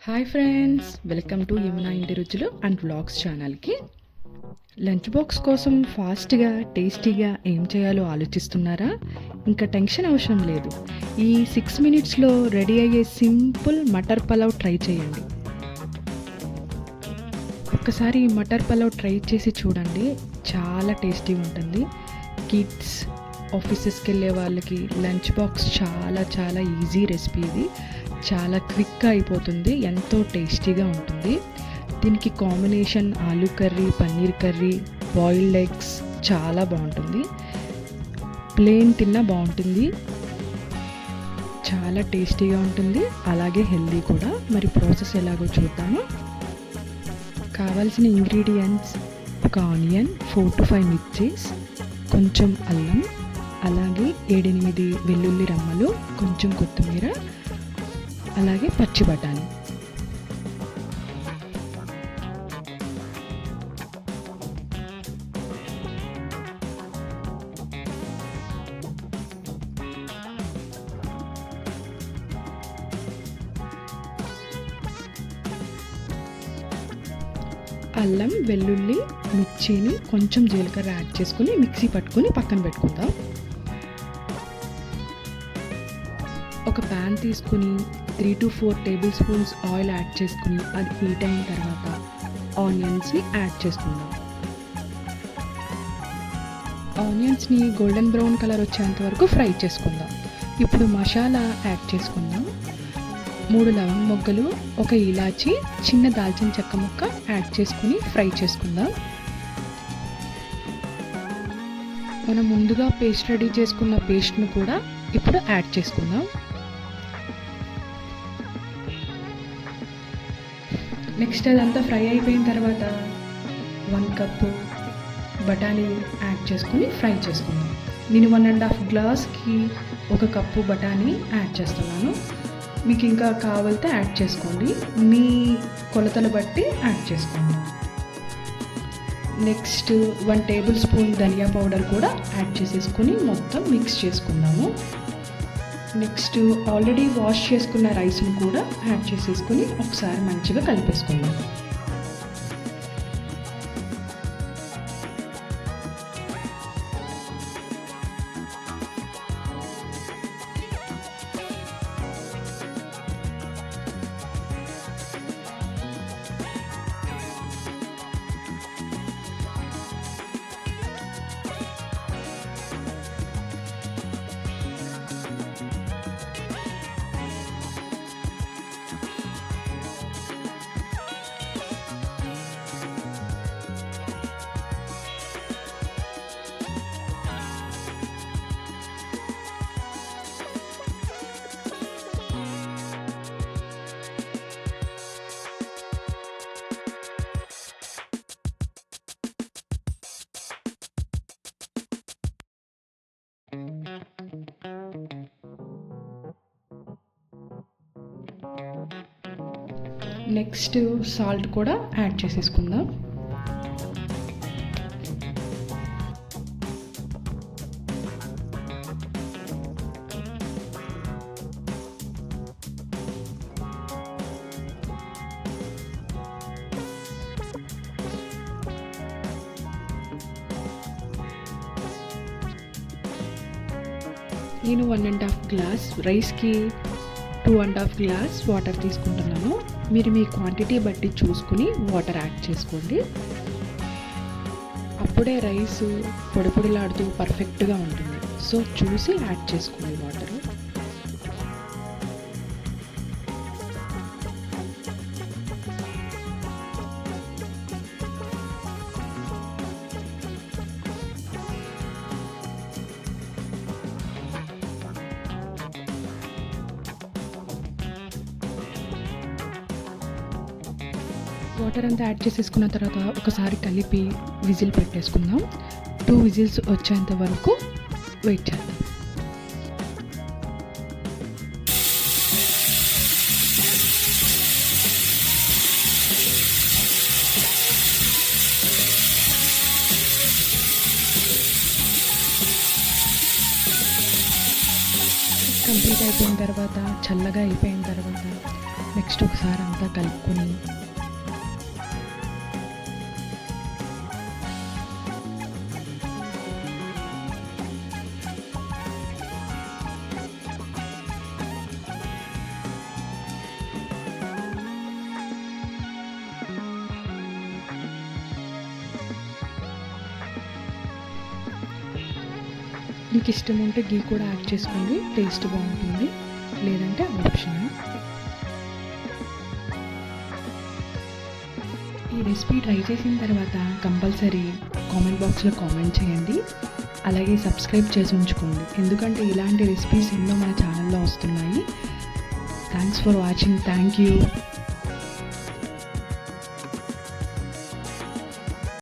Hi friends, welcome to Yamuna ఇంటి రుచులు and vlogs ఛానల్కి. లంచ్ బాక్స్ కోసం ఫాస్ట్గా టేస్టీగా ఏం చేయాలో ఆలోచిస్తున్నారా? ఇంకా టెన్షన్ అవసరం లేదు. ఈ 6 మినిట్స్లో రెడీ అయ్యే సింపుల్ మటర్ పలావ్ ట్రై చేయండి. ఒక్కసారి మటర్ పలావ్ ట్రై చేసి చూడండి, చాలా టేస్టీగా ఉంటుంది. కిడ్స్, ఆఫీసెస్కి వెళ్ళే వాళ్ళకి లంచ్ బాక్స్ చాలా ఈజీ రెసిపీ. ఇది చాలా క్విక్గా అయిపోతుంది, ఎంతో టేస్టీగా ఉంటుంది. దీనికి combination aloo curry, paneer curry, boiled eggs చాలా బాగుంటుంది. ప్లెయిన్ తిన్నా బాగుంటుంది, చాలా టేస్టీగా ఉంటుంది, అలాగే హెల్దీ కూడా. మరి ప్రాసెస్ ఎలాగో చూద్దాము. కావాల్సిన ఇంగ్రీడియంట్స్: ఒక ఆనియన్, 4 to 5 మిర్చీస్, కొంచెం అల్లం, అలాగే 7-8 వెల్లుల్లి రమ్మలు, కొంచెం కొత్తిమీర, అలాగే పచ్చి బఠానీ. అల్లం, వెల్లుల్లి, మిర్చిని కొంచెం జీలకర్ర యాడ్ చేసుకుని మిక్సీ పట్టుకుని పక్కన పెట్టుకుందాం. ఒక ప్యాన్ తీసుకుని 3 to 4 table spoons oil add చేసుకుని అది హీట్ అయిన తర్వాత ఆనియన్స్ని యాడ్ చేసుకుందాం. ఆనియన్స్ని గోల్డెన్ బ్రౌన్ కలర్ వచ్చేంత వరకు ఫ్రై చేసుకుందాం. ఇప్పుడు మసాలా యాడ్ చేసుకుందాం. 3 లవంగ మొగ్గలు, 1 ఇలాచి, చిన్న దాల్చిన చెక్క ముక్క యాడ్ చేసుకుని ఫ్రై చేసుకుందాం. మనం ముందుగా పేస్ట్ రెడీ చేసుకున్న పేస్ట్ను కూడా ఇప్పుడు యాడ్ చేసుకుందాం. నెక్స్ట్ అదంతా ఫ్రై అయిపోయిన తర్వాత 1 కప్పు బఠానీ యాడ్ చేసుకుని ఫ్రై చేసుకుందాం. నేను 1.5 గ్లాస్కి 1 కప్పు బఠానీ యాడ్ చేస్తున్నాను. మీకు ఇంకా కావాలితే యాడ్ చేసుకోండి, మీ కొలతలు బట్టి యాడ్ చేసుకోండి. నెక్స్ట్ 1 టేబుల్ స్పూన్ ధనియా పౌడర్ కూడా యాడ్ చేసేసుకొని మొత్తం మిక్స్ చేసుకుందాము. నెక్స్ట్ ఆల్రెడీ వాష్ చేసుకున్న రైస్ని కూడా యాడ్ చేసేసుకొని ఒకసారి మంచిగా కలిపేసుకుందాం. నెక్స్ట్ సాల్ట్ కూడా యాడ్ చేసేసుకుందాం. నేను 1.5 గ్లాస్ రైస్కి 2.5 గ్లాస్ వాటర్ తీసుకుంటున్నాను. మీరు మీ క్వాంటిటీ బట్టి చూసుకుని వాటర్ యాడ్ చేసుకోండి. అప్పుడే రైస్ పొడి పొడిలాడుతూ పర్ఫెక్ట్గా ఉంటుంది. సో చూసి యాడ్ చేసుకోండి వాటర్. వాటర్ అంతా యాడ్ చేసేసుకున్న తర్వాత ఒకసారి కలిపి విజిల్ పెట్టేసుకుందాం. 2 విజిల్స్ వచ్చేంత వరకు వెయిట్ చేద్దాం. కంప్లీట్ అయిపోయిన తర్వాత, చల్లగా అయిపోయిన తర్వాత నెక్స్ట్ ఒకసారి అంతా కలుపుకొని మీకు ఇష్టం ఉంటే గీ కూడా యాడ్ చేసుకోండి, టేస్ట్ బాగుంటుంది. లేదంటే ఆప్షన్. ఈ రెసిపీ ట్రై చేసిన తర్వాత కంపల్సరీ కామెంట్ బాక్స్లో కామెంట్ చేయండి. అలాగే సబ్స్క్రైబ్ చేసి ఉంచుకోండి, ఎందుకంటే ఇలాంటి రెసిపీస్ ఎన్నో మన ఛానల్లో వస్తున్నాయి. Thanks for watching. Thank you.